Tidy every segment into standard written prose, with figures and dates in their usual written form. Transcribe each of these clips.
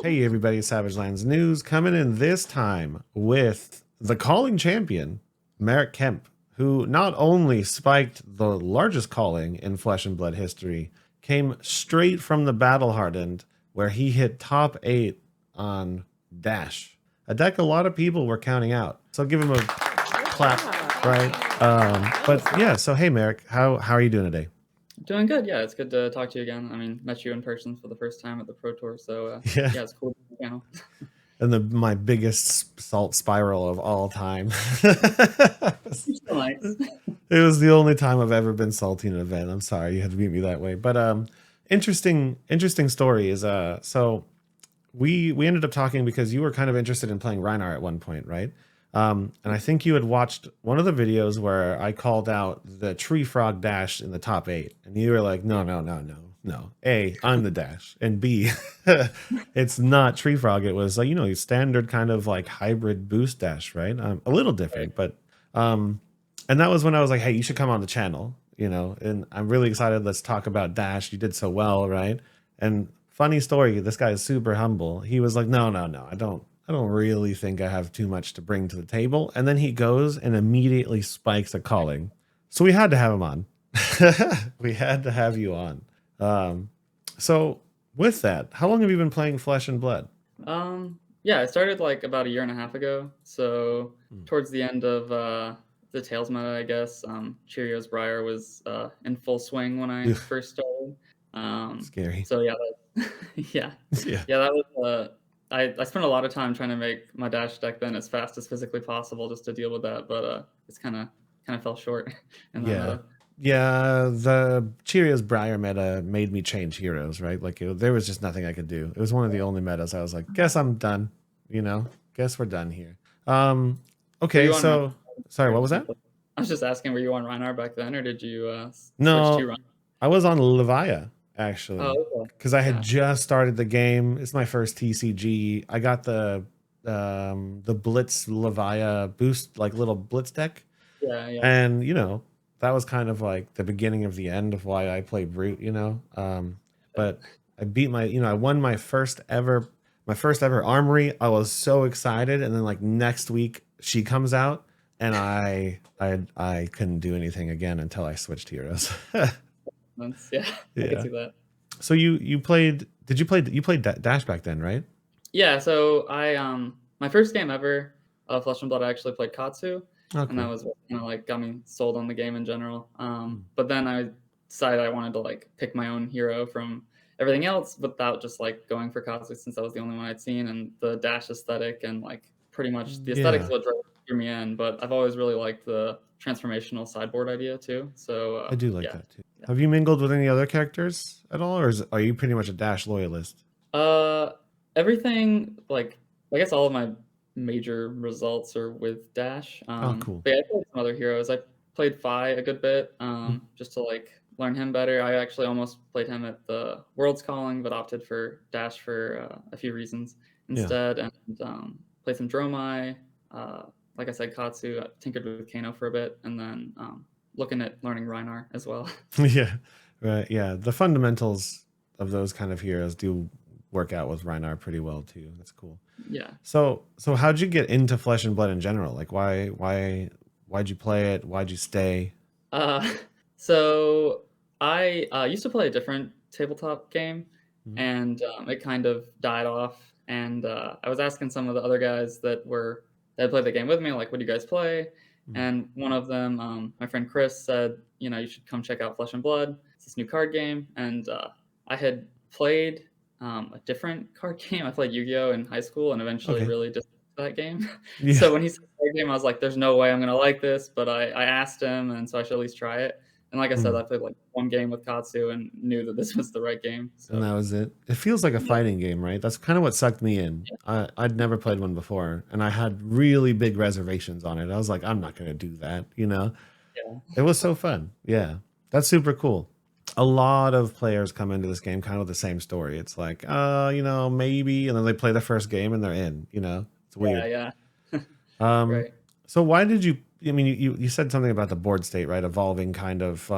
Hey everybody, Savage Lands News coming in this time with the calling champion, Merrick Kemp, who not only spiked the largest calling in Flesh and Blood history, came straight from the Battle Hardened, where he hit top 8 on Dash. A deck a lot of people were counting out. So give him a clap, right? But yeah, so hey Merrick, how are you doing today? Doing good, yeah. It's good to talk to you again. I mean, met you in person for the first time at the Pro Tour, so Yeah. yeah, it's cool to be on the channel. And my biggest salt spiral of all time. You're still nice. It was the only time I've ever been salty in an event. I'm sorry you had to meet me that way. But interesting story is so we ended up talking because you were kind of interested in playing Reinar at one point, right? And I think you had watched one of the videos where I called out the tree frog dash in the top 8, and you were like, no. A, I'm the dash, and B, it's not tree frog. It was like standard kind of like hybrid boost dash, right? A little different, but and that was when I was like, hey, you should come on the channel, and I'm really excited. Let's talk about dash. You did so well, right? And funny story, this guy is super humble. He was like, no, I don't really think I have too much to bring to the table. And then he goes and immediately spikes a calling. So we had to have him on. We had to have you on. So with that, how long have you been playing Flesh and Blood? Yeah, I started like about a year and a half ago. So towards the end of the Tails meta, I guess. Cheerios Briar was in full swing when I first started. Scary. So yeah, yeah, Yeah. yeah, that was. I spent a lot of time trying to make my dash deck then as fast as physically possible just to deal with that, but it's kind of fell short in that Yeah. meta. Yeah, the Cheerios Briar meta made me change heroes, right? Like there was just nothing I could do. It was one of the only metas I was like, guess I'm done. Guess we're done here. Were Okay, you on Reinar, so sorry, or what did was you that? play? I was just asking, were you on Reinar back then, or did you switch to No, Reinar? I was on Levia actually, Oh, okay. because I had Yeah. just started the game. It's my first TCG. I got the Blitz Levia boost, like little Blitz deck, Yeah, yeah. and that was kind of like the beginning of the end of why I play Brute. But I beat I won my first ever armory. I was so excited, and then like next week she comes out, and I couldn't do anything again until I switched heroes. Yeah, I could Yeah. see that. So you played? Did you played Dash back then, right? Yeah, so I my first game ever of Flesh and Blood, I actually played Katsu, Oh, and that cool. was what kind of like got me sold on the game in general. Mm. But then I decided I wanted to like pick my own hero from everything else without just like going for Katsu since that was the only one I'd seen, and the dash aesthetic and like pretty much the aesthetic is Yeah, what drew me in. But I've always really liked the transformational sideboard idea too. So I do like yeah, that too. yeah. Have you mingled with any other characters at all, or are you pretty much a Dash loyalist? Uh, Everything like I guess all of my major results are with Dash. Oh, cool. But yeah, I played some other heroes. I played Fi a good bit, Mm. just to like learn him better. I actually almost played him at the World's Calling, but opted for Dash for a few reasons Yeah. instead, and played some Dromai. Uh, like I said, Katsu. I tinkered with Kano for a bit, and then looking at learning Reinar as well. Yeah. Right. Yeah. The fundamentals of those kind of heroes do work out with Reinar pretty well too. That's cool. Yeah. So how'd you get into Flesh and Blood in general? Like why'd you play it? Why'd you stay? Uh, so I used to play a different tabletop game, Mhm. and it kind of died off. And I was asking some of the other guys that played the game with me, like, "What do you guys play?" Mhm. And one of them, my friend Chris, said, "You should come check out Flesh and Blood. It's this new card game." And I had played a different card game. I played Yu-Gi-Oh in high school, and eventually Okay. really just that game. Yeah. So when he said card game, I was like, "There's no way I'm gonna like this," but I asked him, and so I should at least try it. And like I said, Mm. I played like one game with Katsu and knew that this was the right game. And So that was it. It feels like a yeah, fighting game, right? That's kind of what sucked me in. yeah, I'd never played one before, and I had really big reservations on it. I was like, I'm not gonna do that. yeah, It was so fun. Yeah, that's super cool. A lot of players come into this game kind of the same story. It's like, maybe, and then they play the first game and they're in. It's weird. yeah, yeah. Um, Right. so why did you? I mean, you said something about the board state, right? Evolving kind of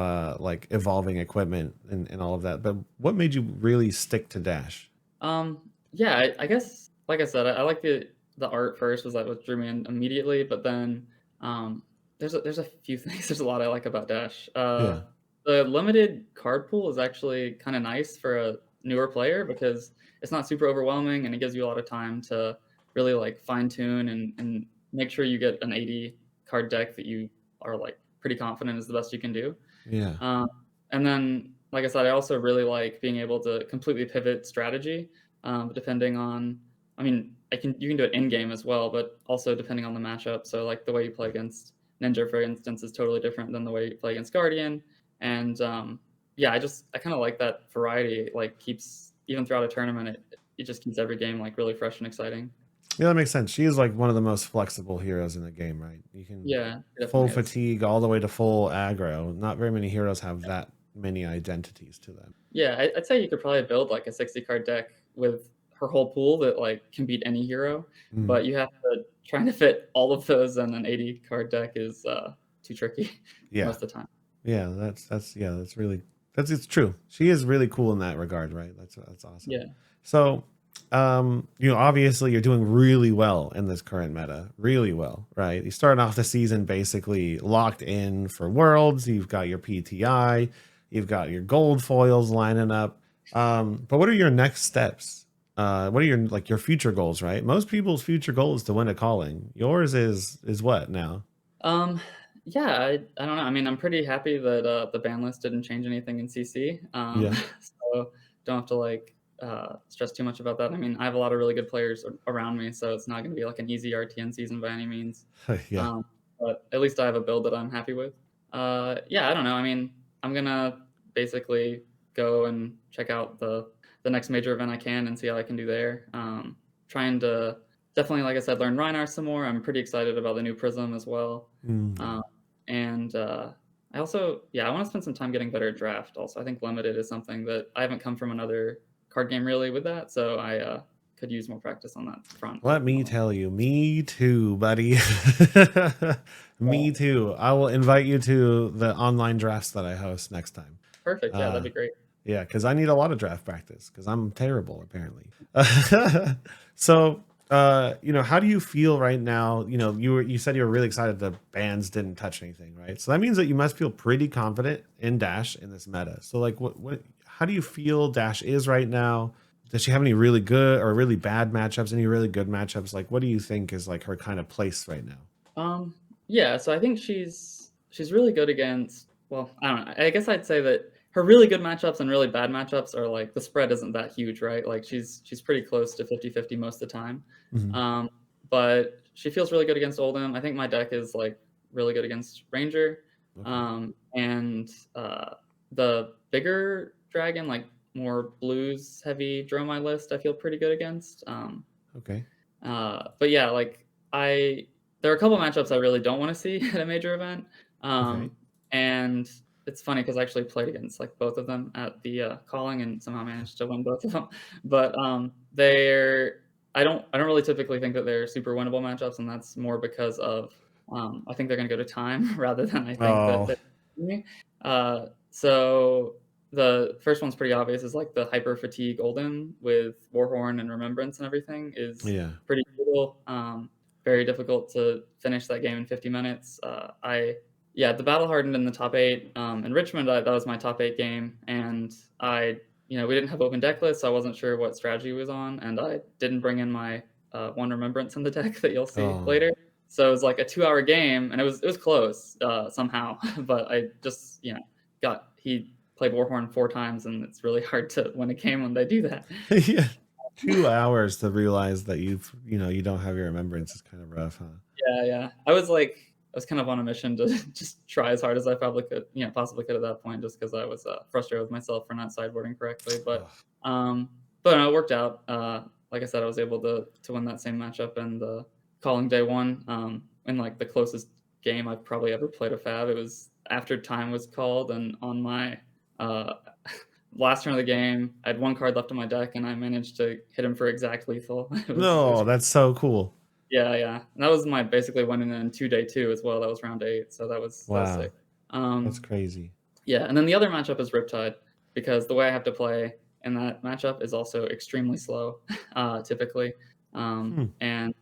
evolving equipment and all of that. But what made you really stick to Dash? Um, Yeah, I guess, like I said, I like the art first was like what drew me in immediately, but then um, there's a few things. There's a lot I like about Dash. Yeah. The limited card pool is actually kind of nice for a newer player because it's not super overwhelming and it gives you a lot of time to really like fine tune and make sure you get an 80 card deck that you are like pretty confident is the best you can do. Yeah. Um, and then, like I said, I also really like being able to completely pivot strategy, depending on. I mean, you can do it in game as well, but also depending on the matchup. So, like the way you play against Ninja, for instance, is totally different than the way you play against Guardian. And yeah, I kind of like that variety. It, like keeps even throughout a tournament, it just keeps every game like really fresh and exciting. Yeah, that makes sense. She is like one of the most flexible heroes in the game, right? You can Yeah, it full definitely is. fatigue all the way to full aggro. Not very many heroes have that many identities to them. Yeah, I'd say you could probably build like a 60 card deck with her whole pool that like can beat any hero, Mm. but you have to trying to fit all of those in an 80 card deck is too tricky Yeah. most of the time. Yeah, that's really that's it's true. She is really cool in that regard, right? That's awesome. Yeah. So, obviously you're doing really well in this current meta, really well, right? You started off the season basically locked in for Worlds. You've got your PTI, you've got your gold foils lining up. But what are your next steps? What are your future goals, right? Most people's future goal is to win a calling. Yours is what now? Um, yeah, I don't know. I mean, I'm pretty happy that the ban list didn't change anything in CC. Yeah. So don't have to like stress too much about that. I mean, I have a lot of really good players around me, so it's not going to be like an easy RTN season by any means. Yeah. Um, but at least I have a build that I'm happy with. Yeah, I don't know. I mean, I'm gonna basically go and check out the next major event I can and see how I can do there. Trying to definitely, like I said, learn Rhinar some more. I'm pretty excited about the new Prism as well. Yeah. Um, and I also, yeah, I want to spend some time getting better at draft. Also, I think limited is something that I haven't come from another card game really with that, so I could use more practice on that front. Let me tell you, me too, buddy. Me Yeah, too. I will invite you to the online drafts that I host next time. perfect. Yeah, that'd Uh, be great. yeah, because I need a lot of draft practice because I'm terrible apparently. So, how do you feel right now? You said you were really excited the bands didn't touch anything, right? So that means that you must feel pretty confident in Dash in this meta. So, like, how do you feel Dash is right now? Does she have any really good or really bad matchups? Any really good matchups? Like, what do you think is like her kind of place right now? Um, yeah, so I think she's really good against. Well, I don't know. I guess I'd say that her really good matchups and really bad matchups are like the spread isn't that huge, right? Like she's pretty close to 50-50 most of the time. Mhm. Um, but she feels really good against Oldham. I think my deck is like really good against Ranger. Okay. And the bigger dragon, like more blues heavy Dromai list, I feel pretty good against. Okay. But yeah, like there are a couple matchups I really don't want to see at a major event. Okay. And it's funny because I actually played against like both of them at the calling and somehow managed to win both of them. But I don't really typically think that they're super winnable matchups, and that's more because of I think they're going to go to time rather than I think that Oh, they're me. So the first one's pretty obvious is like the hyper fatigue Golden with Warhorn and Remembrance and everything is yeah. pretty brutal. Very difficult to finish that game in 50 minutes. Yeah, the battle hardened in the top eight. In Richmond, that was my top eight game, and we didn't have open deck lists, so I wasn't sure what strategy was on, and I didn't bring in my one Remembrance in the deck that you'll see Oh, later. So it was like a 2 hour game, and it was close somehow, but I just got he played Warhorn 4 times, and it's really hard to win a game when they do that. yeah. 2 hours to realize that you don't have your remembrance is kind of rough, huh? Yeah. I was kind of on a mission to just try as hard as I probably could, possibly could at that point, just because I was frustrated with myself for not sideboarding correctly. But Ugh. um, but no, it worked out. Like I said, I was able to win that same matchup and the calling day one. In like the closest game I've probably ever played a Fab. It was after time was called, and on my uh, last turn of the game, I had one card left on my deck, and I managed to hit him for exact lethal. It was No, that's so cool. yeah. And that was my basically winning in 2 day 2 as well. That was round 8, so that was Wow, sick. that's Um, crazy. yeah, and then the other matchup is Riptide because the way I have to play. in that matchup is also extremely slow, typically. Hmm. And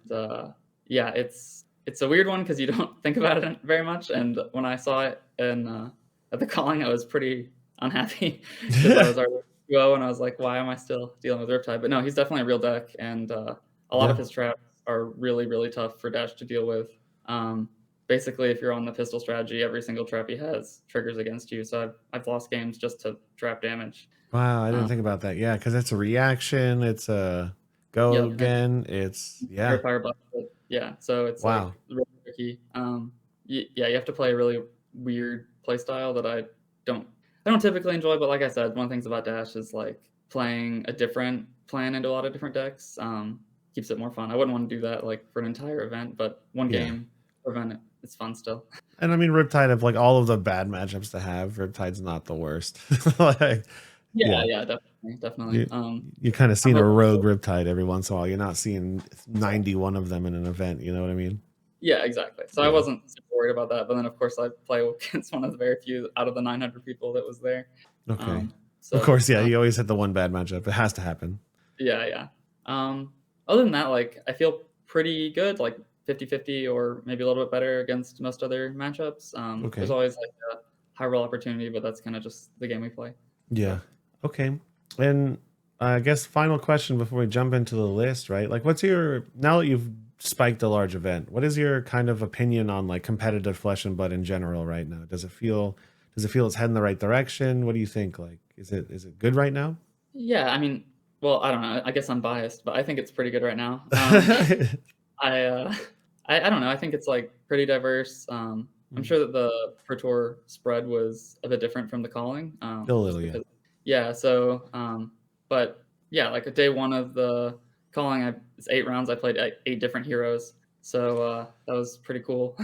yeah, it's a weird one because you don't think about it very much. And when I saw it in at the calling, I was pretty unhappy because I was already 2-0, and I was like, why am I still dealing with Riptide? But no, he's definitely a real deck, and a lot of Yeah. his traps are really, really tough for Dash to deal with. Um, Basically, if you're on the pistol strategy, every single trap he has triggers against you. So I've lost games just to trap damage. Wow, I didn't Um, think about that. Yeah, because it's a reaction. It's a go yep, and again. It's yeah. fire buff. But yeah, so it's Wow. like really tricky. Yeah, you have to play a really weird play style that don't I don't typically enjoy. But like I said, one of the things about Dash is like playing a different plan into a lot of different decks. Keeps it more fun. I wouldn't want to do that like for an entire event, but one Yeah. game per event, it's fun still. And I mean, Riptide of like all of the bad matchups to have, Riptide's not the worst. Like, Yeah, yeah, yeah, definitely, definitely. you you kind of I'm seen a hoping. rogue Riptide every once in a while. You're not seeing 91 of them in an event. You know what I mean? Yeah, exactly. So I Yeah. wasn't super worried about that, but then of course I play against one of the very few out of the 900 people that was there. Okay. Um, Of so course, yeah. You always hit the one bad matchup. It has to happen. yeah, yeah. Other than that, like I feel pretty good, like 50-50 or maybe a little bit better against most other matchups. There's Okay. always like a high roll opportunity, but that's kind of just the game we play. Yeah. So Okay. And I guess final question before we jump into the list, right? Like, what's your now that you've spiked a large event? What is your kind of opinion on like competitive Flesh and Blood in general right now? Does it feel it's heading the right direction? What do you think? Like, is it good right now? yeah, I mean, well, I don't know. I guess I'm biased, but I think it's pretty good right now. I, uh, I don't know. I think it's like pretty diverse. I'm Hmm. sure that the per tour spread was a bit different from the calling, Still a just little, yeah. because. Yeah. So, but yeah, like a day one of the calling, it's 8 rounds. I played eight different heroes, so that was pretty cool.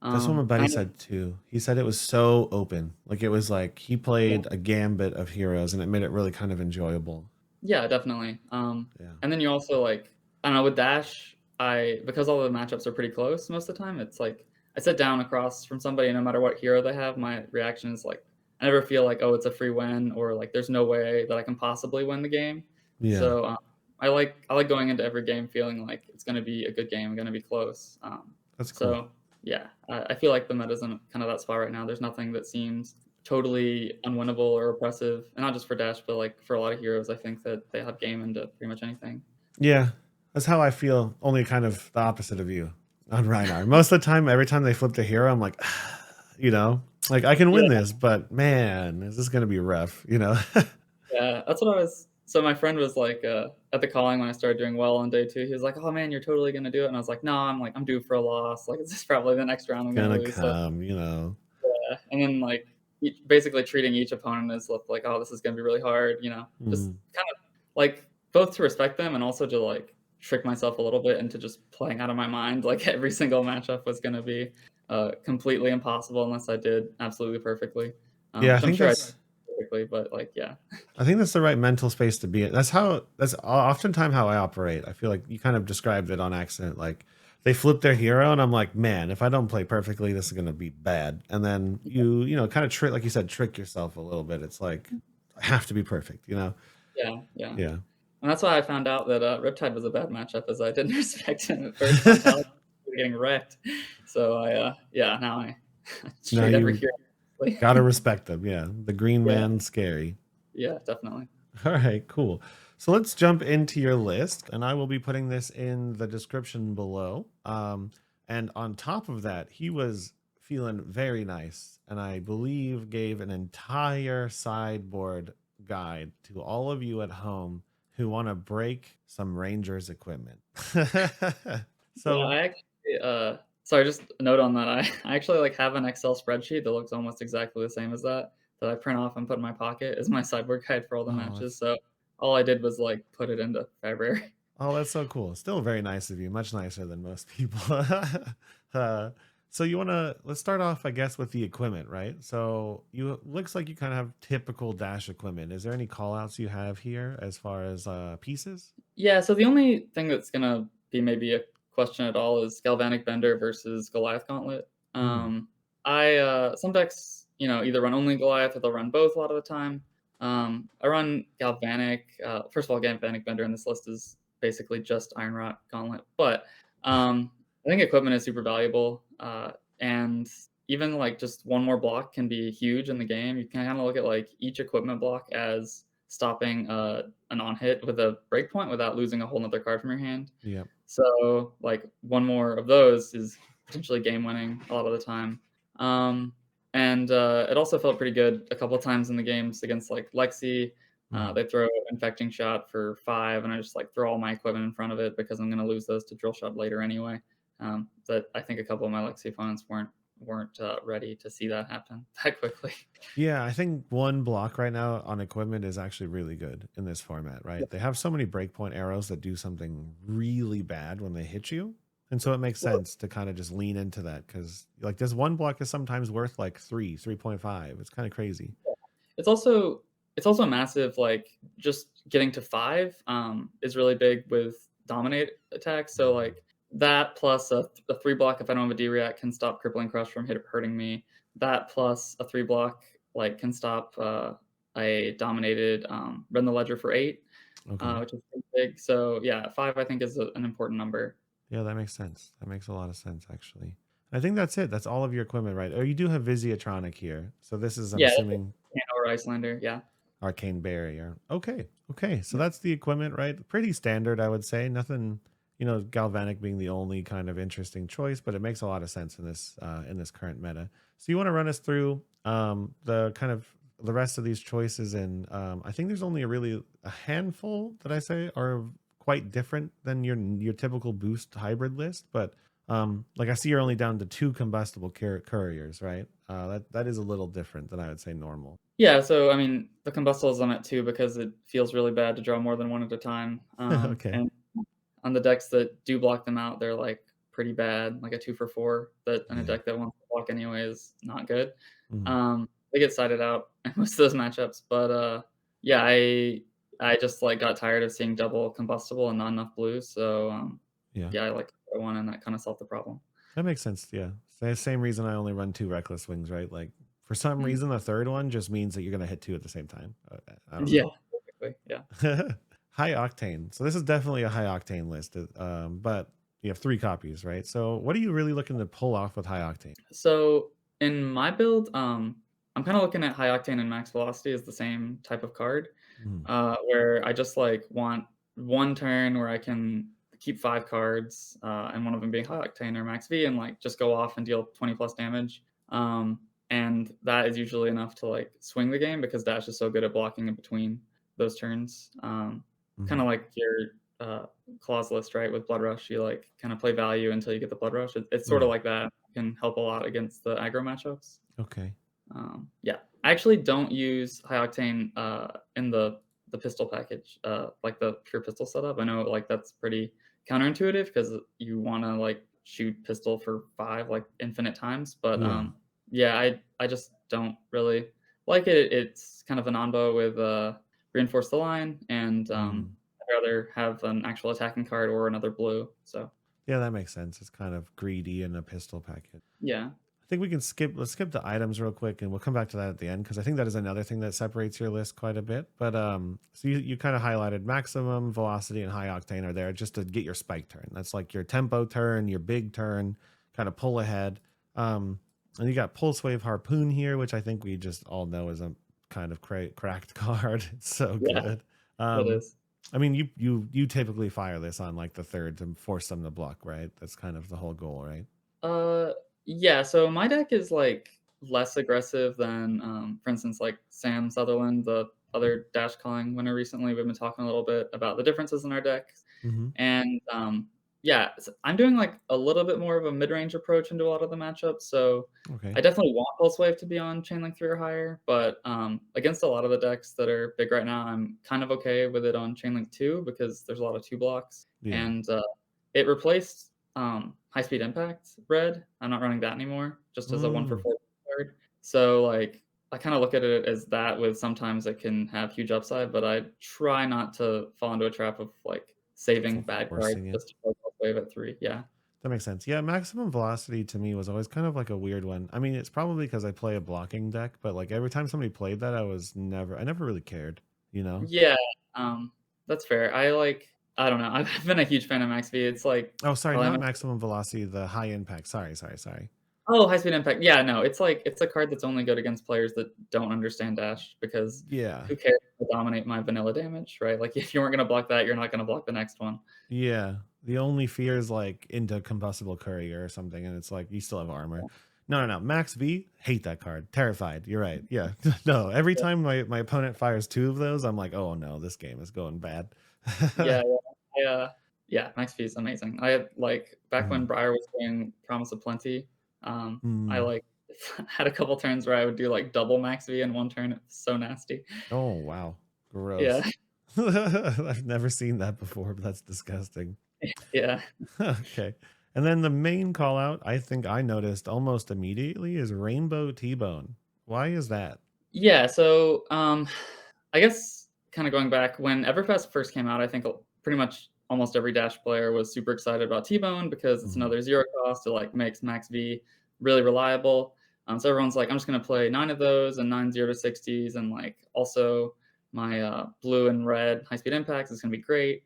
That's what my buddy And said too. He said it was so open. Like it was like he yeah, played a gambit of heroes and it made it really kind of enjoyable. yeah, definitely. Yeah. And then you also like I don't know with Dash, I because all the matchups are pretty close most of the time. It's like I sit down across from somebody, no matter what hero they have, my reaction is like I never feel like oh it's a free win or like there's no way that I can possibly win the game. Yeah. So I like going into every game feeling like it's going to be a good game, going to be close. That's cool. So yeah, I feel like the meta's in kind of that spot right now. There's nothing that seems totally unwinnable or oppressive, and not just for Dash, but like for a lot of heroes. I think that they have game into pretty much anything. Yeah. That's how I feel. Only kind of the opposite of you on Reinhardt. Most of the time, every time they flip the hero, I'm like, like I can win Yeah, this, but man, is this gonna be rough? yeah, that's what I was. So my friend was like at the calling when I started doing well on day two. He was like, "Oh man, you're totally gonna do it," and I was like, "No, I'm due for a loss. Like, this is probably the next round I'm gonna Gonna lose." So come. yeah, and then like basically treating each opponent as like, "Oh, this is gonna be really hard," just Mm. kind of like both to respect them and also to like trick myself a little bit into just playing out of my mind. Like every single matchup was gonna be completely impossible unless I did absolutely perfectly, Yeah, I which I'm think sure I did that's perfectly. But like, yeah, I think that's the right mental space to be in. That's oftentimes how I operate. I feel like you kind of described it on accident. Like they flip their hero, and I'm like, man, if I don't play perfectly, this is gonna be bad. And then kind of trick, like you said, trick yourself a little bit. It's like I have to be perfect. yeah, yeah. Yeah, And that's why I found out that Riptide was a bad matchup, as I didn't respect him at first on Talon, getting wrecked. So yeah, now I now treat every you hero. gotta respect them. Yeah, the green Yeah, man, scary. yeah, definitely. All right, cool. So let's jump into your list, and I will be putting this in the description below. And on top of that, he was feeling very nice, and I believe gave an entire sideboard guide to all of you at home who want to break some Rangers equipment. Yeah, So, I actually, sorry, just a note on that. I actually like have an Excel spreadsheet that looks almost exactly the same as that I print off and put in my pocket as my sideboard guide for all the oh, matches. So all I did was like put it into February. that's so cool. Still very nice of you. Much nicer than most people. uh, so let's start off, I guess, with the equipment, right? So looks like you kind of have typical Dash equipment. Is there any call outs you have here as far as pieces? Yeah, so the only thing that's gonna be maybe a question at all is Galvanic Bender versus Goliath Gauntlet. Hmm. I some decks, either run only Goliath or they'll run both a lot of the time. I run Galvanic. First of all, Galvanic Bender in this list is basically just Iron Rot Gauntlet, but I think equipment is super valuable, and even like just one more block can be huge in the game. You can kind of look at like each equipment block as stopping an on hit with a breakpoint without losing a whole nother card from your hand. Yep. So like one more of those is potentially game winning a lot of the time. Um, and it also felt pretty good a couple of times in the games against like Lexi. Mm. They throw infecting shot for 5, and I just like throw all my equipment in front of it because I'm gonna lose those to drill shot later anyway. But I think a couple of my Lexi opponents weren't ready to see that happen that quickly. Yeah, I think one block right now on equipment is actually really good in this format, right? They have so many breakpoint arrows that do something really bad when they hit you. And so it makes sense to kind of just lean into that because like this one block is sometimes worth like 3.5. It's kind of crazy. It's also it's also massive, like, just getting to 5, is really big with dominate attacks, so, like, that plus a 3 block if I don't have a D-react can stop Crippling Crush from hurting me. That plus a 3 block, like, can stop, a dominated, Run the Ledger for 8, Okay. which is pretty big, so, yeah, 5 I think is an important number. Yeah, that makes sense. That makes a lot of sense actually. I think that's it. That's all of your equipment, right? Oh, you do have Visiatronic here. So this is, I'm Yeah, assuming, or Icelander, yeah. Arcane Barrier. Okay. Okay. So that's the equipment, right? Pretty standard, I would say. Nothing, Galvanic being the only kind of interesting choice, but it makes a lot of sense in this current meta. So you want to run us through the kind of the rest of these choices, and I think there's only a handful that I say are quite different than your typical boost hybrid list, but like I see you're only down to 2 combustible couriers, right? That is a little different than I would say normal. Yeah, so, I mean, the combustibles I'm at 2 because it feels really bad to draw more than 1 at a time, Okay. and on the decks that do block them out, they're, like, pretty bad, like a 2 for 4 that in a Yeah. deck that wants to block anyway is not good. Mhm. They get sided out in most of those matchups, but, yeah, I just, like, got tired of seeing double combustible and not enough blues, so, Yeah. yeah, I like the 1 and that kinda solved the problem. That makes sense. Yeah. Same reason I only run 2 reckless wings, right? Like for some Mhm. reason, the third one just means that you're going to hit 2 at the same time. I don't Yeah, know. basically, yeah. High octane. So this is definitely a high octane list, but you have 3 copies, right? So what are you really looking to pull off with high octane? So in my build, I'm kind of looking at high octane and max velocity as the same type of card, Mm, where I just like want one turn where I can keep 5 cards, and one of them being high octane or max V, and like just go off and deal 20 plus damage. And that is usually enough to like swing the game because Dash is so good at blocking in between those turns. Kind mhm. of like your uh, clause list, right? With Blood Rush, you like kind of play value until you get the Blood Rush. It's sort of Mm, like that. Can help a lot against the aggro matchups. okay. Yeah, I actually don't use high octane in the pistol package, like the pure pistol setup. I know like that's pretty counterintuitive because you want to like shoot pistol for 5 like infinite times, but Yeah. yeah, I just don't really like it. It's kind of an onbo with reinforce the line, and Mm. I'd rather have an actual attacking card or another blue. So Yeah, that makes sense. It's kind of greedy in a pistol packet. yeah, I think we can let's skip the items real quick and we'll come back to that at the end because I think that is another thing that separates your list quite a bit. But so you kind of highlighted maximum velocity and high octane are there just to get your spike turn. That's like your tempo turn, your big turn, kind of pull ahead. And you got pulse wave harpoon here, which I think we just all know is a kind of cracked card. It's so yeah, good. it Um is. I mean, you typically fire this on like the third to force them to block, right? That's kind of the whole goal, right? Uh, yeah, so my deck is, like, less aggressive than, for instance, like, Sam Sutherland, the other Dash calling winner recently. We've been talking a little bit about the differences in our decks, Mm-hmm. and, yeah, I'm doing, like, a little bit more of a mid-range approach into a lot of the matchups, so Okay. I definitely want Pulse Wave to be on Chainlink 3 or higher, but, against a lot of the decks that are big right now, I'm kind of okay with it on Chainlink 2 because there's a lot of 2 blocks, Yeah. and, it replaced high speed impact red. I'm not running that anymore, just as a 1 for Mm, 4 card. So, like, I kinda look at it as that with sometimes it can have huge upside, but I try not to fall into a trap of, like, saving bad cards forcing it. just to play Pulse Wave at 3, yeah. That makes sense. Yeah, maximum velocity to me was always kind of like a weird one. I mean, it's probably because I play a blocking deck, but like every time somebody played that, I never really cared, you know? Yeah, that's fair. I don't know. I've been a huge fan of Max V. It's like Oh, sorry, probably not my maximum velocity, the high impact. Sorry. oh, high speed impact. Yeah, no, it's like it's a card that's only good against players that don't understand dash because Yeah. who cares to dominate my vanilla damage, right? Like if you weren't gonna block that, you're not gonna block the next one. Yeah. The only fear is like into combustible courier or something, and it's like you still have armor. No. Max V, hate that card. Terrified. You're right. Yeah. No, every time my opponent fires two of those, I'm like, oh no, this game is going bad. Yeah, yeah. Yeah, Max V is amazing. I had like back when Mhm. Briar was doing Promise of Plenty, I Mm. like had a couple turns where I would do like double Max V in one turn. It's so nasty. Oh wow. Yeah, Gross. I've never seen that before, but that's disgusting. yeah. Okay. And then the main call out I think I noticed almost immediately is Rainbow T-Bone. Why is that? Yeah, so, I guess kinda going back, when Everfest first came out, I think pretty much almost every Dash player was super excited about T-Bone because it's Mhm. another 0 cost. It, like, makes Max V really reliable. So everyone's like, "I'm just gonna play 9 of those and 9 0 to 60s, and, like, also my, blue and red high speed impacts is gonna be great."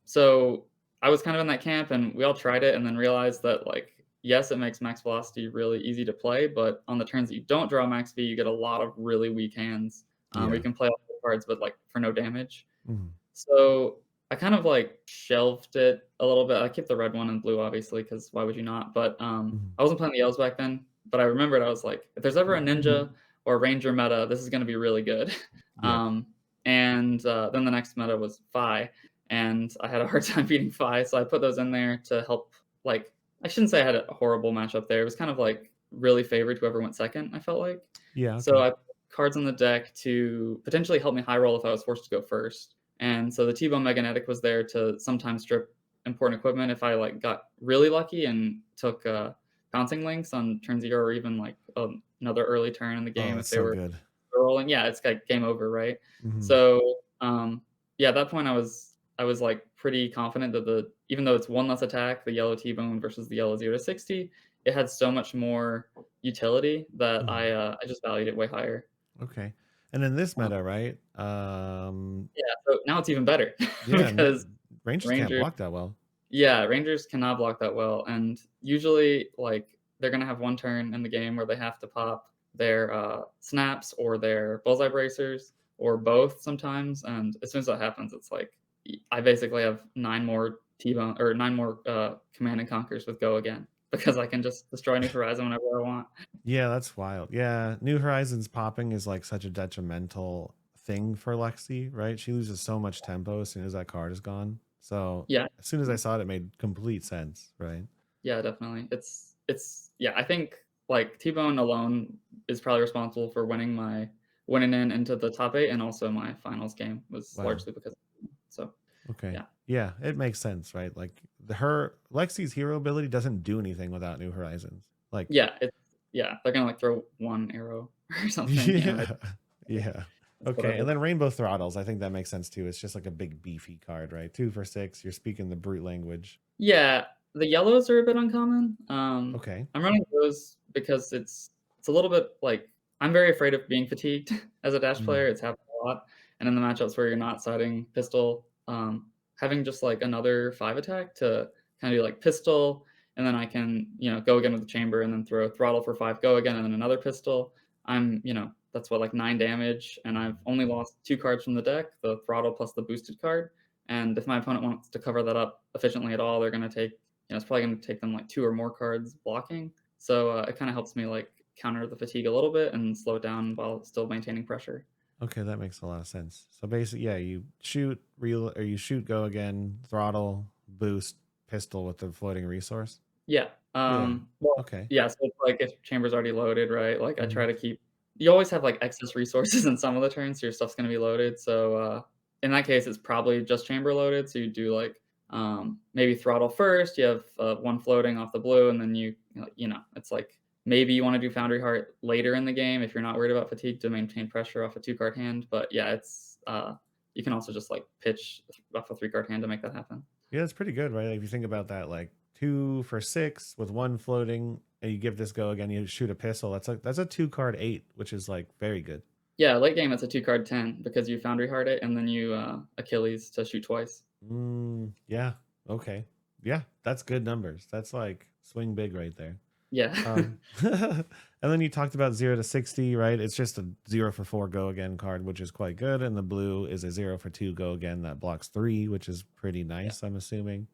So I was kind of in that camp, and we all tried it and then realized that, like, yes, it makes max velocity really easy to play, but on the turns that you don't draw max V, you get a lot of really weak hands, where you Yeah. can play all the cards, but, like, for no damage. Mhm. So, I kind of, like, shelved it a little bit. I kept the red, one, and blue, obviously, because why would you not? But, Mhm. I wasn't playing the yellows back then, but I remembered I was like, "If there's ever a ninja or a ranger meta, this is gonna be really good." Yeah. Then the next meta was Fi, and I had a hard time beating Fi, so I put those in there to help, like, I shouldn't say I had a horrible matchup there. It was kind of, like, really favored whoever went second, I felt like. Yeah, So okay. I put cards on the deck to potentially help me high roll if I was forced to go first. And so the T-Bone Meganetic was there to sometimes strip important equipment if I, like, got really lucky and took, bouncing links on turn 0 or even, like, another early turn in the Oh, game if that's they so were good. rolling. Yeah, it's like game over, right? Mhm. So, yeah, at that point, I was, like, pretty confident that the even though it's one less attack, the yellow T-Bone versus the yellow 0 to 60, it had so much more utility that Mhm. I just valued it way higher. Okay. And in this Um, meta, right? yeah, so now it's even better Yeah, because Rangers can't Ranger block that well. yeah, Rangers cannot block that well, and usually, like, they're gonna have one turn in the game where they have to pop their, snaps or their bullseye bracers or both sometimes, and as soon as that happens, it's like, I basically have 9 more T-bone or 9 more, command and conquers with go again because I can just destroy New Horizon whenever I want. Yeah, that's wild. Yeah, New Horizons popping is like such a detrimental thing for Lexi, right? She loses so much tempo as soon as that card is gone. So Yeah. as soon as I saw it, it made complete sense, right? Yeah, definitely. It's yeah, I think, like, T-Bone alone is probably responsible for winning in into the top 8, and also my finals game was Wow. largely because of him. So, Okay. yeah. Yeah, it makes sense, right? Like her Lexi's hero ability doesn't do anything without New Horizons. Like, Yeah, they're gonna, like, throw 1 arrow or something, yeah, yeah. that's what I Okay, and hope. then Rainbow Throttles, I think that makes sense too. It's just like a big beefy card, right? 2 for 6. You're speaking the brute language. Yeah, the yellows are a bit uncommon. Okay. I'm running those because it's a little bit like I'm very afraid of being fatigued as a dash Mm. player. It's happened a lot, and in the matchups where you're not siding pistol, having just like another 5 attack to kind of do like pistol, and then I can go again with the chamber, and then throw throttle for 5, go again, and then another pistol. That's what, like, 9 damage, and I've only lost 2 cards from the deck, the throttle plus the boosted card. And if my opponent wants to cover that up efficiently at all, they're going to take, it's probably going to take them like 2 or more cards blocking. So it kind of helps me like counter the fatigue a little bit and slow it down while still maintaining pressure. Okay, that makes a lot of sense. So basically, yeah, you shoot real or you shoot go again, throttle, boost, pistol with the floating resource. Yeah. Yeah. Well, Okay. yeah. So it's like if chamber's already loaded, right? Like I try Mhm. to keep. You always have like excess resources in some of the turns, so your stuff's going to be loaded. So in that case, it's probably just chamber loaded. So you do like maybe throttle first. You have 1 floating off the blue, and then it's like maybe you want to do Foundry Heart later in the game if you're not worried about fatigue to maintain pressure off a 2 card hand. But yeah, it's you can also just like pitch off a 3 card hand to make that happen. Yeah, it's pretty good, right? Like, if you think about that, like 2 for 6 with one floating, and you give this go again. You shoot a pistol. That's a 2 card 8, which is like very good. Yeah, late game it's a 2 card 10 because you Foundry Heart it and then you Achilles to shoot twice. Yeah. Okay. Yeah, that's good numbers. That's like swing big right there. Yeah. And then you talked about 0 to 60, right? It's just a 0 for 4 go again card, which is quite good. And the blue is a 0 for 2 go again that blocks 3, which is pretty Yeah. nice, I'm assuming.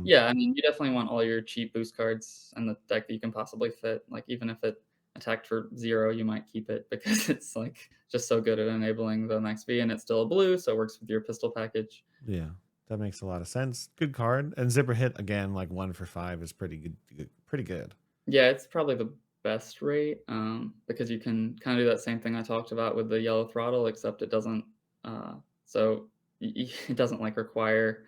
Yeah, I mean, you definitely want all your cheap boost cards in the deck that you can possibly fit. Like, even if it attacked for 0, you might keep it because it's like just so good at enabling the max V, and it's still a blue, so it works with your pistol package. Yeah, that makes a lot of sense. Good card. And zipper hit again, like 1 for 5 is pretty good. Pretty good. Yeah, it's probably the best rate because you can kind of do that same thing I talked about with the yellow throttle, except it doesn't. So it doesn't like require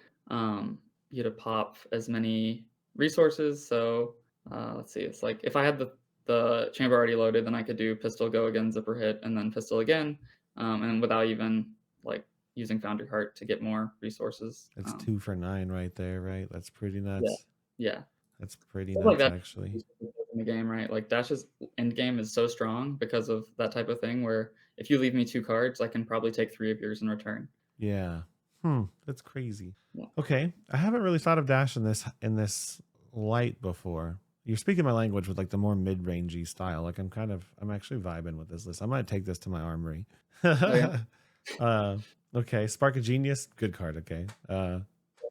you to pop as many resources. So let's see, it's like if I had the chamber already loaded, then I could do pistol go again, zipper hit, and then pistol again, and without even like using Foundry Heart to get more resources. It's 2 for 9 right there, right? That's pretty Yeah, nuts. yeah. That's pretty Stuff like nuts, that actually. in the game, right? Like Dash's end game is so strong because of that type of thing where if you leave me 2 cards, I can probably take 3 of yours in return. Yeah. That's crazy. Yeah. Okay. I haven't really thought of Dash in this light before. You're speaking my language with like the more mid-rangey style. Like I'm actually vibing with this list. I might take this to my armory. Oh yeah. Okay. Spark of Genius, good card, okay. I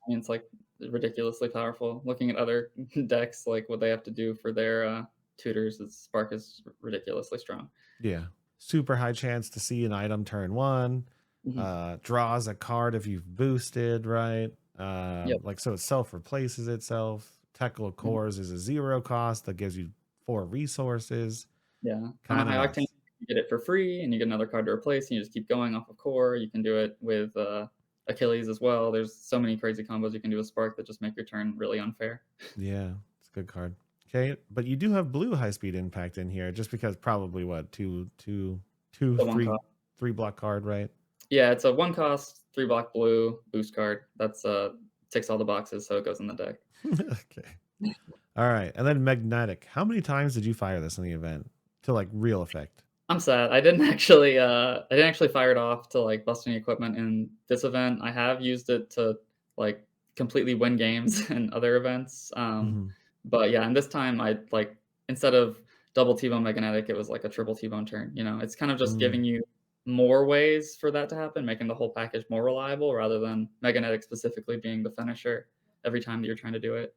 mean, it's like ridiculously powerful. Looking at other decks, like what they have to do for their tutors, Spark is ridiculously strong. Yeah. Super high chance to see an item turn 1. Hmm. Draws a card if you've boosted, right? Yep. Like so it self-replaces itself. Technical Mhm. cores is a 0 cost that gives you 4 resources. Yeah. On a Kind of high octane, nice. you get it for free, and you get another card to replace, and you just keep going off of core. You can do it with Achilles as well. There's so many crazy combos you can do with Spark that just make your turn really unfair. Yeah, it's a good card. Okay, but you do have blue high speed impact in here, just because probably what The one cost. three block card, right? Yeah, it's a 1 cost, 3 block blue boost card. That's ticks all the boxes, so it goes in the deck. Okay. All right, and then magnetic. How many times did you fire this in the event to like real effect? I'm sad. I didn't actually fire it off to like bust any equipment in this event. I have used it to like completely win games in other events. Hmm. But yeah, and this time I like instead of double T-bone magnetic, it was like a triple T-bone turn. You know, it's kind of just Mm, giving you more ways for that to happen, making the whole package more reliable rather than magnetic specifically being the finisher every time that you're trying to do it.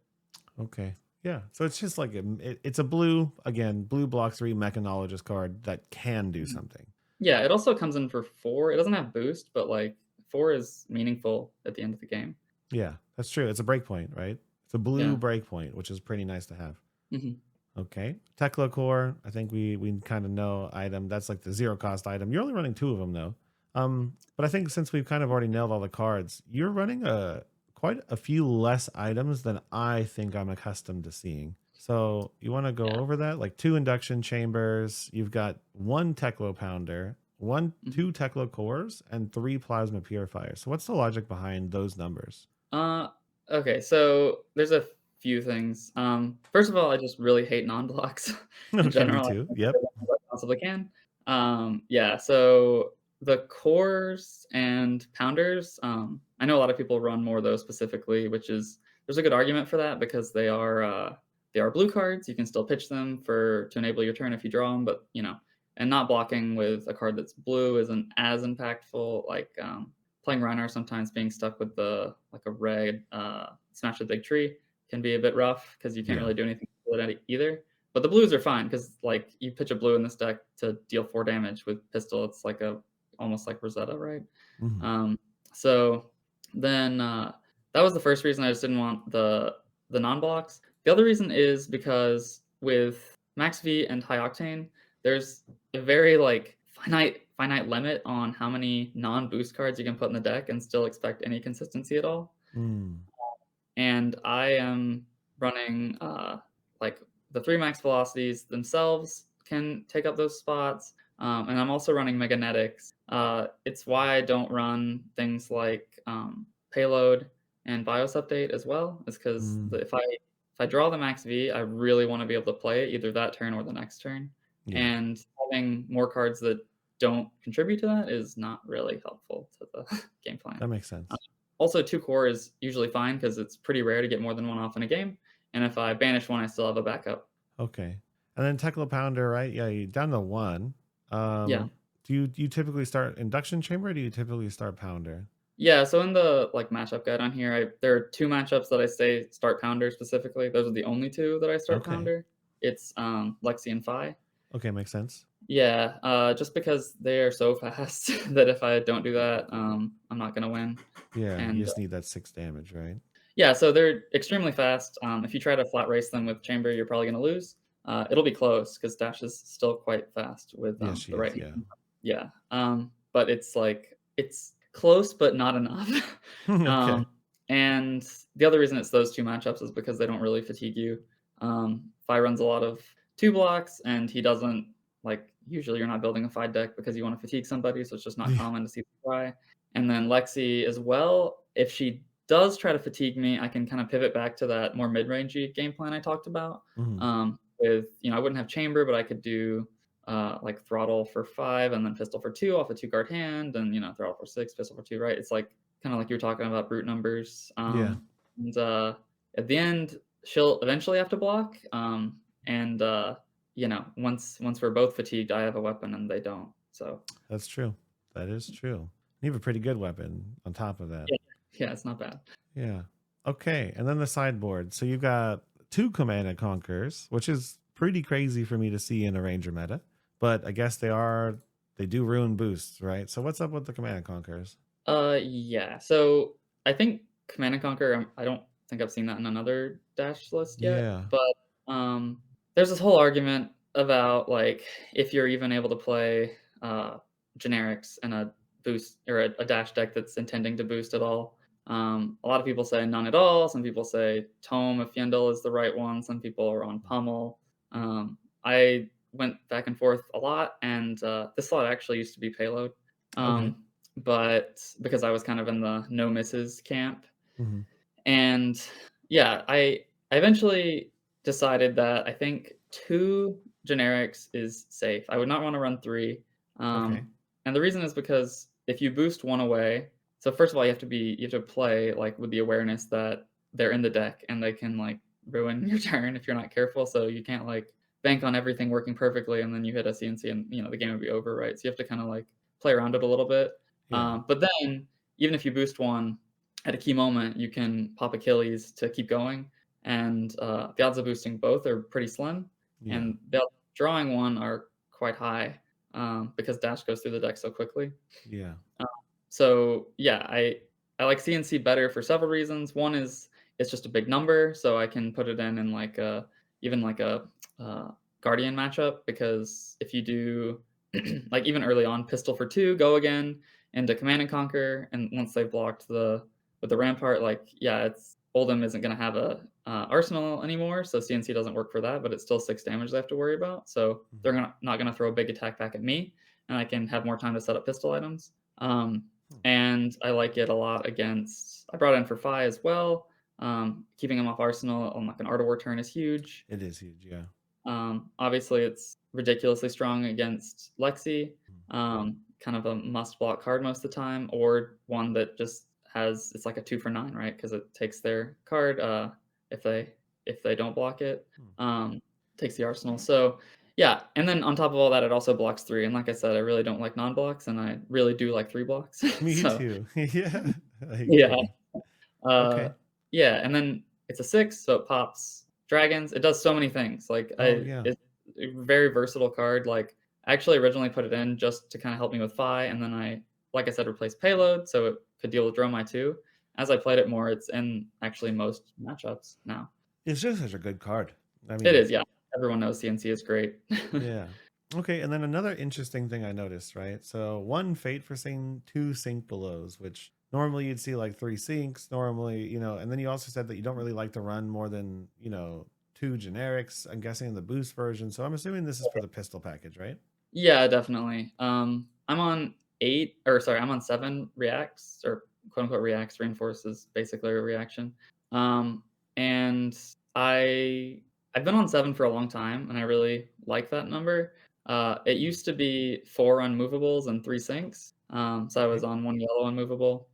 okay. Yeah. So it's just like it's a blue again, blue block 3 mechanologist card that can do something. Yeah, it also comes in for 4. It doesn't have boost, but like 4 is meaningful at the end of the game. Yeah, that's true. It's a breakpoint, right? It's a blue Yeah. breakpoint, which is pretty nice to have. Mhm. Okay. Tekla core, I think we kind of know item. That's like the 0 cost item. You're only running 2 of them though. But I think since we've kind of already nailed all the cards, you're running quite a few less items than I think I'm accustomed to seeing. So you want to go Yeah. over that? Like 2 induction chambers, you've got 1 Teklo pounder, Mhm. 2 Teklo cores, and 3 plasma purifiers. So what's the logic behind those numbers? Uh, okay, so there's a few things. First of all, I just really hate non-blocks in Okay, me general. I too. think Yep. I possibly can. Yeah, so the cores and pounders, I know a lot of people run more of those specifically, which is there's a good argument for that because they are blue cards. You can still pitch them for to enable your turn if you draw them, but you know, and not blocking with a card that's blue isn't as impactful. Like playing Reinar sometimes being stuck with the like a red smash a big tree can be a bit rough because you can't Yeah. really do anything with it either. But the blues are fine because like you pitch a blue in this deck to deal 4 damage with pistol. It's like a almost like Rosetta, right? Mhm. Um, so then that was the first reason I just didn't want the non blocks. The other reason is because with Max V and High Octane, there's a very like finite limit on how many non boost cards you can put in the deck and still expect any consistency at all. Mm. And I am running like the 3 max velocities themselves can take up those spots. And I'm also running Meganetics. It's why I don't run things like payload and BIOS update as well. Is because Mm. if I draw the max V, I really want to be able to play it either that turn or the next turn. Yeah, And having more cards that don't contribute to that is not really helpful to the game plan. that makes Uh, sense. Also, 2 core is usually fine because it's pretty rare to get more than 1 off in a game, and if I banish 1, I still have a backup. Okay. And then Tekla Pounder, right? Yeah, you down to one. Yeah. Do you typically start induction chamber or do you typically start pounder? Yeah, so in the, like, matchup guide on here, I there are 2 matchups that I say start Pounder specifically. Those are the only 2 that I start Okay. Pounder. It's, Lexi and Fi. Okay, makes sense. Yeah, just because they are so fast that if I don't do that, I'm not gonna win. Yeah, you And, just need that 6 damage, right? yeah, so they're extremely fast. If you try to flat race them with Chamber, you're probably gonna lose. It'll be close because Dash is still quite fast with, Yeah, she the is. right Yeah. hand. Yeah, but it's like it's close, but not enough. Um, Okay. and the other reason it's those 2 matchups is because they don't really fatigue you. Fi runs a lot of 2 blocks, and he doesn't like, usually you're not building a Fi deck because you wanna fatigue somebody, so it's just not Yeah. common to see Fi. And then Lexi as well, if she does try to fatigue me, I can kind of pivot back to that more mid-rangey game plan I talked about. Mhm. With I wouldn't have chamber, but I could do like throttle for 5 and then pistol for 2 off a 2 card hand, and throttle for 6, pistol for 2. Right? It's like kind of like you were talking about brute numbers. Yeah, And at the end, she'll eventually have to block. And once we're both fatigued, I have a weapon and they don't. So that's true. That is true. You have a pretty good weapon on top of that. yeah, yeah, it's not bad. Yeah. Okay. And then the sideboard. So you've got 2 Command and Conquers, which is pretty crazy for me to see in a Ranger meta. But I guess they do ruin boosts, right? So what's up with the Command and Conquers? Yeah. So I think Command and Conquer. I don't think I've seen that in another Dash list yet. Yeah. But there's this whole argument about like if you're even able to play generics in a boost or a Dash deck that's intending to boost at all. A lot of people say none at all. Some people say Tome if Yendel is the right one. Some people are on Pummel. I went back and forth a lot, and this slot actually used to be Payload. Okay. But because I was kind of in the no misses camp. Hmm. And yeah, I eventually decided that I think 2 generics is safe. I would not want to run 3. Okay. And the reason is because if you boost 1 away, so first of all, you have to play like with the awareness that they're in the deck and they can like ruin your turn if you're not careful. So you can't like bank on everything working perfectly and then you hit a CNC and the game would be over, right? So you have to kind of like play around it a little bit. Yeah. But then even if you boost 1 at a key moment, you can pop Achilles to keep going, and the odds of boosting both are pretty slim, Yeah. and the odds of drawing 1 are quite high because Dash goes through the deck so quickly. Yeah. Uh, so yeah, I like CNC better for several reasons. One is it's just a big number, so I can put it in like a even like a Guardian matchup because if you do like even early on, pistol for 2, go again into Command and Conquer, and once they've blocked the with the Rampart, like yeah, it's Oldham isn't going to have a arsenal anymore, so CNC doesn't work for that, but it's still 6 damage they have to worry about. So they're Mhm. not going to throw a big attack back at me, and I can have more time to set up pistol items. Hmm. And I like it a lot against. I brought in for Fi as well. Keeping him off Arsenal on like an Art of War turn is huge. It is huge. Yeah. Obviously, it's ridiculously strong against Lexi. Mhm. Kind of a must block card most of the time, or one that just has it's like a 2 for 9, right? Because it takes their card if they if they don't block it, Hmm. takes the arsenal. So yeah, and then on top of all that, it also blocks 3. And like I said, I really don't like non-blocks, and I really do like 3 blocks. Me So too. Yeah. I yeah, agree. uh, Okay. yeah, and then it's a 6, so it pops dragons. It does so many things. Like Oh yeah. it's a very versatile card. Like I actually originally put it in just to kind of help me with Fi, and then like I said, replaced payload, so it could deal with Dromai too. As I played it more, it's in actually most matchups now. It's just such a good card. I It mean, is, yeah. Everyone knows CNC is great. yeah. Okay, and then another interesting thing I noticed, right? So 1 fate for saying 2 sync belows, which normally you'd see like 3 sinks, normally, and then you also said that you don't really like to run more than, 2 generics, I'm guessing in the boost version. So I'm assuming this is for the pistol package, right? Yeah, definitely. I'm on 8 or sorry, I'm on 7 reacts or quote unquote reacts, reinforces basically a reaction. And I I've been on 7 for a long time, and I really like that number. It used to be 4 unmovables and 3 sinks, so I was Okay. on 1 yellow unmovable,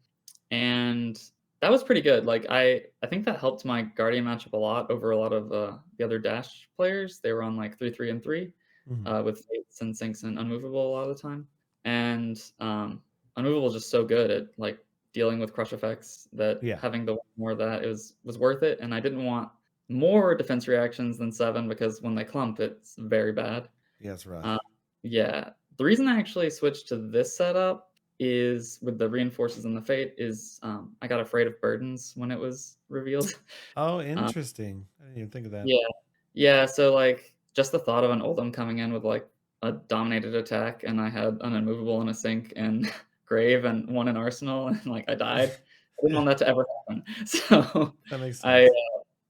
and that was pretty good. Like, I think that helped my Guardian matchup a lot over a lot of, the other Dash players. They were on, like, 3, 3, and 3, Hmm. with fates and sinks and unmovable a lot of the time, and, unmovable is just so good at, like, dealing with crush effects that Yeah. having the more of that was worth it, and I didn't want more defense reactions than 7 because when they clump, it's very bad. Yeah, it's Uh, rough. yeah. The reason I actually switched to this setup is with the reinforces and the fate is, I got afraid of burdens when it was revealed. Oh, Um, interesting. I didn't even think of that. yeah. Yeah, so, like, just the thought of an Oldhim coming in with, like, a dominated attack, and I had an unmovable and a sink and grave and 1 in arsenal, and, like, I died. I didn't Yeah, want that to ever happen. So, that makes I sense.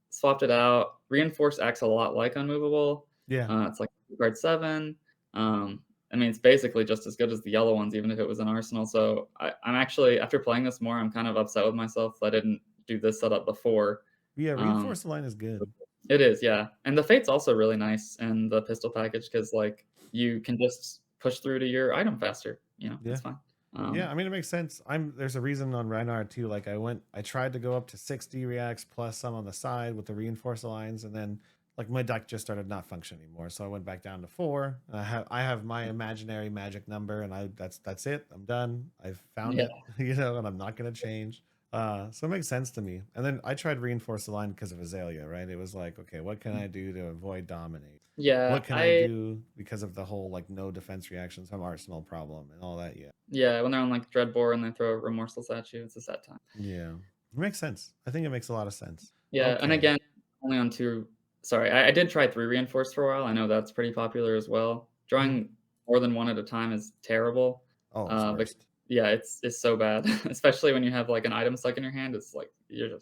swapped it out. Reinforce acts a lot like unmovable. Yeah. It's like guard 7. I mean, it's basically just as good as the yellow ones, even if it was an arsenal. So I'm actually, after playing this more, I'm kind of upset with myself that I didn't do this setup before. Yeah, Um, reinforced line is good. it is, yeah. And the fate's also really nice in the pistol package because like you can just push through to your item faster. Yeah. It's fine. Yeah, Um, I mean it makes sense. There's a reason on Reinhardt too. Like I tried to go up to 60 reacts plus some on the side with the reinforced lines, and then like my deck just started not functioning anymore. So I went back down to 4. I have my imaginary magic number, and that's it. I'm done. I've found yeah, it, and I'm not gonna change. So it makes sense to me. And then I tried reinforce the line because of Azalea, right? It was like, okay, what can I do to avoid dominate? yeah. What can I do because of the whole like no defense reactions from Arsenal problem and all that? Yeah. Yeah, when they're on like Dreadbore and they throw remorseless at you, it's a sad time. Yeah. It makes sense. I think it makes a lot of sense. Yeah, and Okay. again, only on 2. Sorry, I did try 3 reinforced for a while. I know that's pretty popular as well. Mhm. Drawing more than 1 at a time is terrible. Oh, it's But worst. yeah, it's so bad, especially when you have like an item stuck in your hand. It's like you're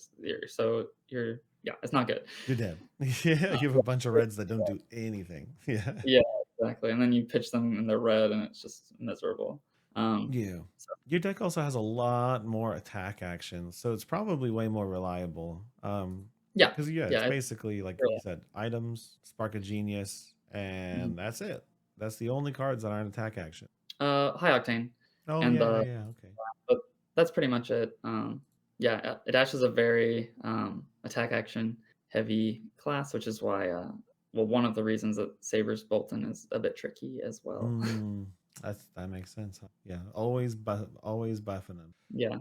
yeah, it's not good. You're dead. Yeah, Uh, you have a bunch of reds that don't do anything. Yeah. yeah, exactly. And then you pitch them and they're red, and it's just miserable. Yeah. So Your deck also has a lot more attack action, so it's probably way more reliable. yeah, Because yeah, it's yeah, it's basically like you really said, items, Spark of Genius, mhm. and that's it. That's the only cards that aren't attack action. High octane, Oh and yeah, yeah, okay. but that's pretty much it. Yeah, Dash is a very attack action heavy class, which is why, well, one of the reasons that Saber's Bolton is a bit tricky as well. Mm, that makes sense. Huh? Yeah, always buffing them. Yeah.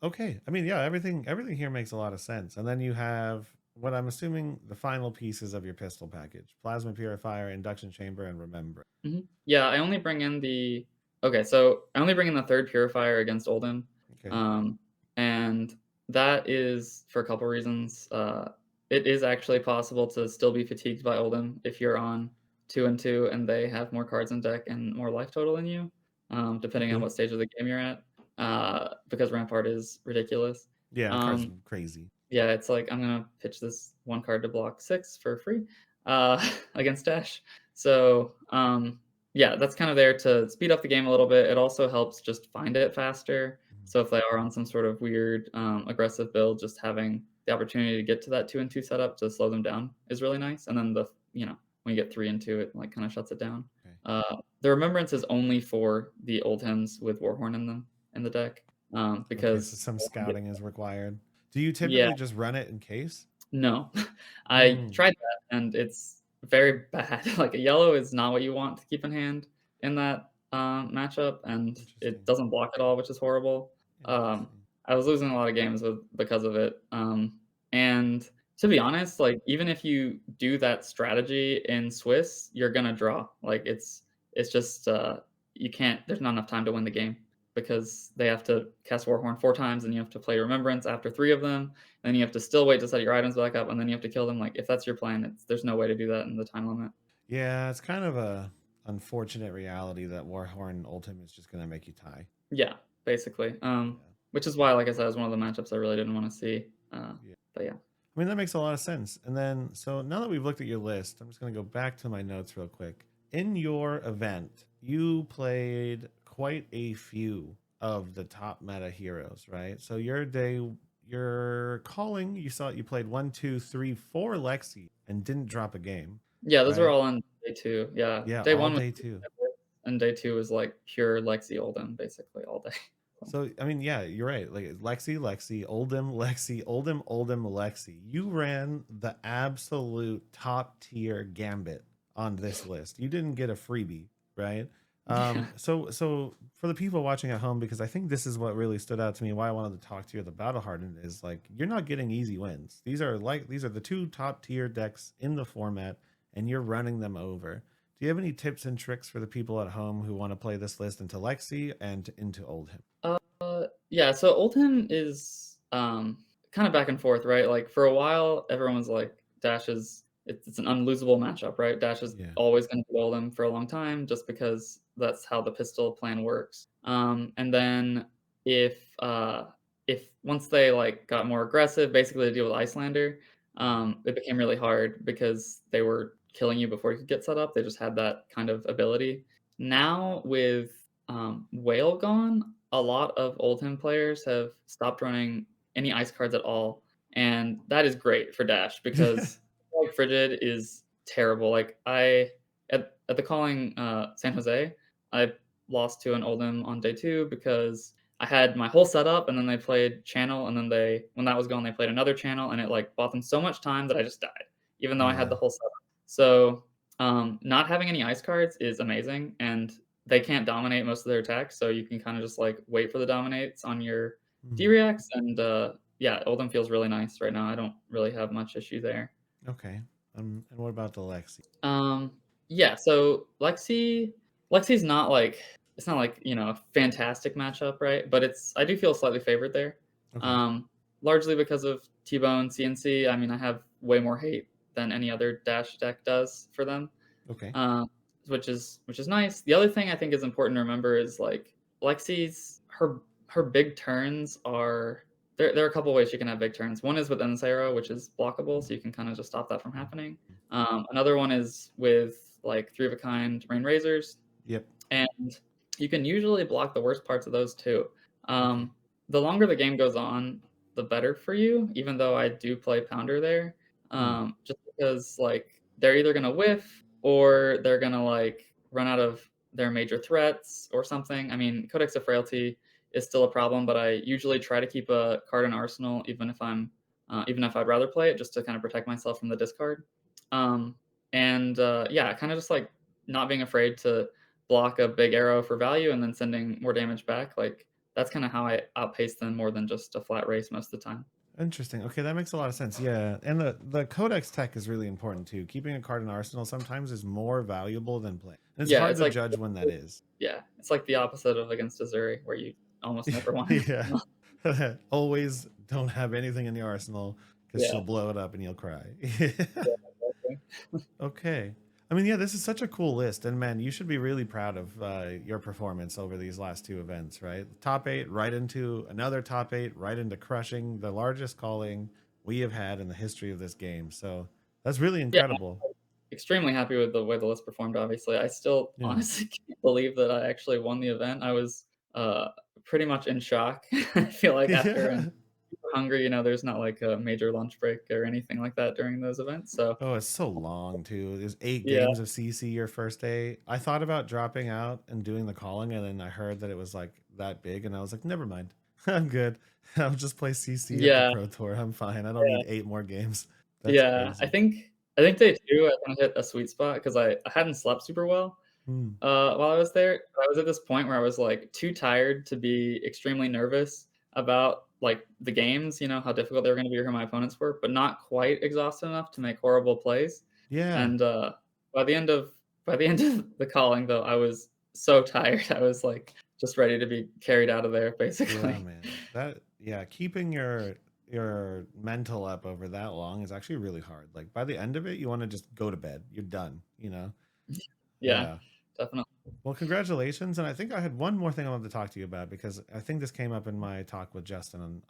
Okay. I mean, yeah, everything here makes a lot of sense. And then you have what I'm assuming the final pieces of your pistol package: plasma purifier, induction chamber, and remember. Yeah, I only bring in the okay, so I only bring in the third purifier against Oldhim, Okay. um, and that is for a couple reasons. It is actually possible to still be fatigued by Oldhim if you're on 2 and 2 and they have more cards in deck and more life total than you, depending on Okay. what stage of the game you're at, because Rampart is ridiculous. Yeah, the card's Um, crazy. yeah, it's like, I'm gonna pitch this 1 card to block 6 for free, against Dash. So, yeah, that's kinda there to speed up the game a little bit. It also helps just find it faster. Mhm. So if they are on some sort of weird, aggressive build, just having the opportunity to get to that 2 and 2 setup to slow them down is really nice, and then when you get 3 and 2, it, like, kinda shuts it down. Okay. The Remembrance is only for the old hymns with Warhorn in them in the deck, Okay. So because some scouting is required. Do you yeah. typically just run it in case? No. I Mm, tried that, and it's very bad. Like, a yellow is not what you want to keep in hand in that, matchup, and it interesting. doesn't block at all, which is horrible. Interesting. I was losing a lot of games because of it, and to be honest, like, even if you do that strategy in Swiss, you're gonna draw. Like, it's just, you can't there's not enough time to win the game because they have to cast Warhorn 4 times, and you have to play Remembrance after 3 of them, then you have to still wait to set your items back up, and then you have to kill them. Like, if that's your plan, there's no way to do that in the time limit. Yeah, it's kind of a unfortunate reality that Warhorn Ultim is just gonna make you tie. Yeah, basically. Yeah. Which is why, like I said, it was one of the matchups I really didn't want to see. Yeah. But yeah. I mean, that makes a lot of sense. And then, so now that we've looked at your list, I'm just going to go back to my notes real quick. In your event, you played quite a few of the top meta heroes, right? So your day your calling, you played 1, 2, 3, 4 Lexi and didn't drop a game, Yeah, those are right? all on day 2. Yeah, Yeah, day all 1 was day 2. and day 2 was, like, pure Lexi Oldham basically all day. So So I mean, yeah, you're right. Like Lexi, Lexi, Oldham, Lexi, Oldham, Oldham, Lexi. You ran the absolute top tier gambit on this list. You didn't get a freebie, right? yeah. So for the people watching at home, because I think this is what really stood out to me, why I wanted to talk to you at the Battle Hardened is like you're not getting easy wins. These are the two top tier decks in the format, and you're running them over. Do you have any tips and tricks for the people at home who want to play this list into Lexi and into Oldham? Yeah, so Oldham is, kinda back and forth, right? Like, for a while, everyone was like, Dash is it's an unlosable matchup, right? Dash is Yeah. always gonna beat Oldham for a long time just because that's how the pistol plan works. And then if once they, like, got more aggressive, basically to deal with Icelander, it became really hard because they were killing you before you could get set up. They just had that kind of ability. Now with Whale gone, a lot of Oldham players have stopped running any ice cards at all, and that is great for Dash because like Frigid is terrible. Like at the calling San Jose, I lost to an Oldham on day 2 because I had my whole setup and then they played channel and then they when that was gone they played another channel and it like bought them so much time that I just died, even though I had Yeah. the whole setup. So not having any ice cards is amazing, and they can't dominate most of their attacks, so you can kind of just like wait for the dominates on your D Hmm. reacts, and yeah, Oldham feels really nice right now. I don't really have much issue there. Okay. And what about the Lexi? Um, yeah, so Lexi's not like it's not like a fantastic matchup, right? But I do feel slightly favored there, Okay. um, largely because of T-Bone CNC. I mean, I have way more hate than any other Dash deck does for them, Okay. uh, which is nice. The other thing I think is important to remember is like Lexi's her big turns are there are a couple ways she can have big turns. One is with Endless Arrow, which is blockable, so you can kind of just stop that from happening. Another one is with like three of a kind rain razors, Yep. and you can usually block the worst parts of those too. Okay. Um, the longer the game goes on, the better for you. Even though I do play Pounder there, Hmm. just because like they're either gonna whiff or they're gonna like run out of their major threats or something. I mean, Codex of Frailty is still a problem, but I usually try to keep a card in arsenal, even if I'd rather play it, just to kind of protect myself from the discard. Um, and yeah, kind of just like not being afraid to block a big arrow for value and then sending more damage back. Like that's kind of how I outpace them more than just a flat race most of the time. Interesting. Okay, that makes a lot of sense. Yeah, and the codex tech is really important too. Keeping a card in arsenal sometimes is more valuable than playing. And it's Yeah, hard it's to like judge when that is. it's like the opposite of against Azuri, where you almost never want to. Yeah. Always don't have anything in the arsenal because she'll Yeah, blow it up and you'll cry. yeah, exactly. Okay. I mean, yeah, this is such a cool list, and man, you should be really proud of your performance over these last two events, right? Top 8, right into another top 8, right into crushing the largest calling we have had in the history of this game. So that's really Yeah, incredible. extremely happy with the way the list performed. Obviously, I still Yeah. honestly can't believe that I actually won the event. I was pretty much in shock. I feel like after and Yeah. super hungry, there's not like a major lunch break or anything like that during those events. So Oh, it's so long too. There's 8 games yeah, of CC your first day. I thought about dropping out and doing the calling, and then I heard that it was like that big, and I was like, never mind. I'm good. I'll just play CC at the yeah, Pro Tour. I'm fine. I don't need yeah. 8 more games. That's Yeah, I crazy. think I think day 2, I kinda hit a sweet spot because I hadn't slept super well, Hmm. while I was there. I was at this point where I was, like, too tired to be extremely nervous about, like, the games, how difficult they were gonna be or who my opponents were, but not quite exhausted enough to make horrible plays, Yeah. and, by the end of by the end of the calling, though, I was so tired. I was, like, just ready to be carried out of there, Yeah, basically. man. Yeah, keeping your mental up over that long is actually really hard. Like by the end of it, you want to just go to bed. You're done. Yeah, Yeah. definitely. Well, congratulations. And I think I had one more thing I wanted to talk to you about because I think this came up in my talk with Justin.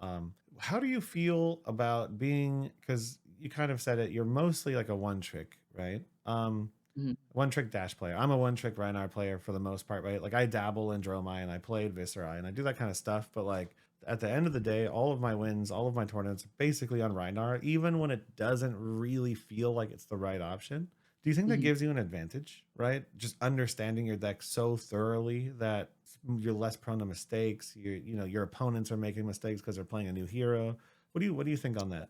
How do you feel about being, because you kind of said it, you're mostly like a one trick, right? Mhm. One trick dash player. I'm a one trick Reinhardt player for the most part, right? Like I dabble in Dromai and I played Viscerai and I do that kind of stuff. But like at the end of the day, all of my wins, all of my tournaments, are basically on Rhinar, even when it doesn't really feel like it's the right option. Do you think that Mhm. gives you an advantage, right? Just understanding your deck so thoroughly that you're less prone to mistakes. Your opponents are making mistakes because they're playing a new hero. What do you think on that?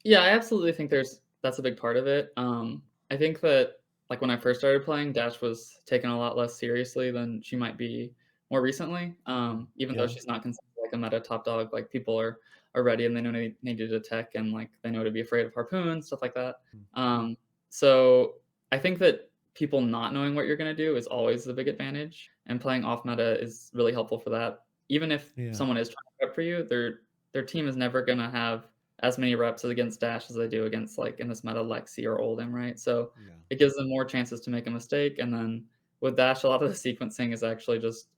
Yeah, I absolutely think that's a big part of it. I think that like when I first started playing, Dash was taken a lot less seriously than she might be more recently. Even though Yeah. she's not considered like a meta top dog, like people are ready and they know they need to detect and like they know to be afraid of harpoons, stuff like that. Um, so I think that people not knowing what you're gonna do is always the big advantage, and playing off meta is really helpful for that. Even if Yeah. someone is trying to prep for you, their team is never gonna have as many reps against Dash as they do against, like, in this meta, Lexi or Oldhim, right? So, Yeah. it gives them more chances to make a mistake, and then with Dash, a lot of the sequencing is actually just,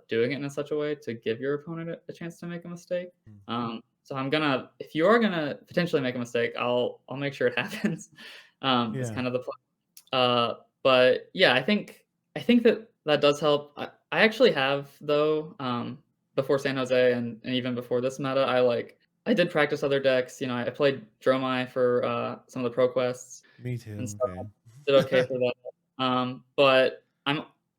doing it in such a way to give your opponent a chance to make a mistake. So I'm gonna if you are gonna potentially make a mistake, I'll make sure it happens. It's Yeah. kind of the plan. But yeah, I think that that does help. I actually have though, before San Jose and even before this meta, I did practice other decks. You know, I played Dromai for some of the pro quests Me and too. stuff. Okay. Did okay for that. But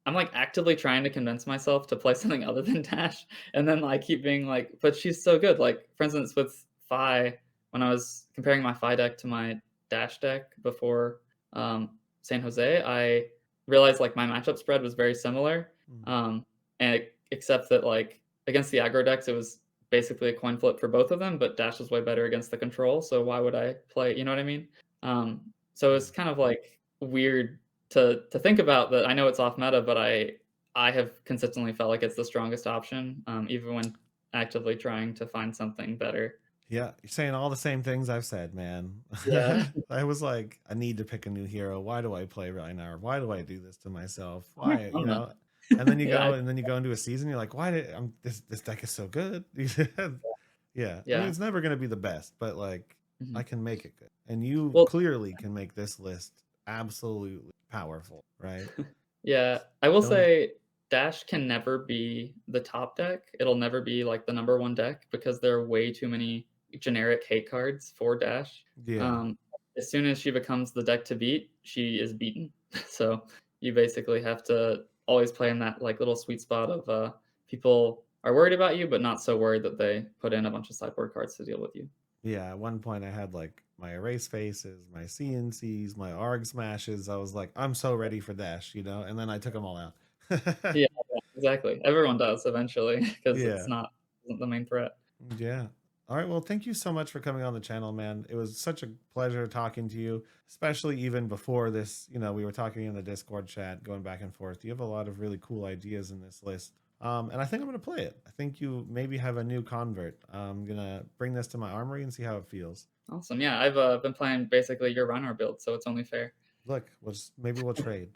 I'm like actively trying to convince myself to play something other than Dash, and then I keep being like, but she's so good. Like for instance, with Fi, when I was comparing my Fi deck to my Dash deck before San Jose, I realized like my matchup spread was very similar, Mm. um, except that like against the aggro decks, it was basically a coin flip for both of them. But Dash was way better against the control, so why would I play? You know what I mean? So Yeah. it's kind of like weird to think about that. I know it's off meta, but I have consistently felt like it's the strongest option, even when actively trying to find something better. Yeah, you're saying all the same things I've said, man. Yeah. I was like, I need to pick a new hero. Why do I play right now? Why do I do this to myself? How much Why, fun then? And then you Yeah, go into a season, you're like, why did this deck is so good? Yeah. I mean, yeah. it's never gonna be the best, but like I Mhm. can make it good. And you Well, clearly can make this list absolutely powerful, right? yeah, I will Don't say Dash can never be the top deck. It'll never be like the number one deck because there are way too many generic hate cards for Dash. yeah. Um, as soon as she becomes the deck to beat, she is beaten. So you basically have to always play in that like little sweet spot of people are worried about you, but not so worried that they put in a bunch of sideboard cards to deal with you. Yeah, at one point I had like my erase faces, my CNCs, my ARG smashes. I was like, I'm so ready for Dash, and then I took them all out. Yeah, yeah, exactly. Everyone does eventually because it's Yeah, not isn't the main threat. yeah. All right, well, thank you so much for coming on the channel, man. It was such a pleasure talking to you, especially even before this. We were talking in the Discord chat, going back and forth. You have a lot of really cool ideas in this list. And I think I'm going to play it. I think you maybe have a new convert. I'm going to bring this to my armory and see how it feels. Awesome. Yeah, I've been playing basically your Reinhardt build, so it's only fair. Look, maybe we'll trade.